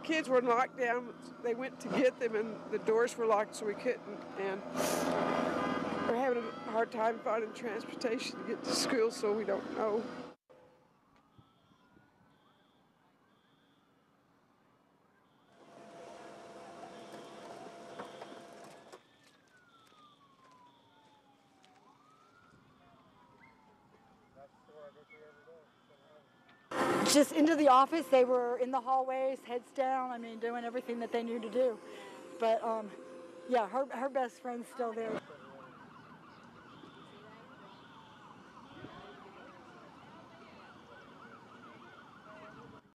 kids were locked down. They went to get them, and the doors were locked, so we couldn't. And we're having a hard time finding transportation to get to school, so we don't know. Just into the office. They were in the hallways, heads down, I mean, doing everything that they knew to do. But, yeah, her best friend's still there.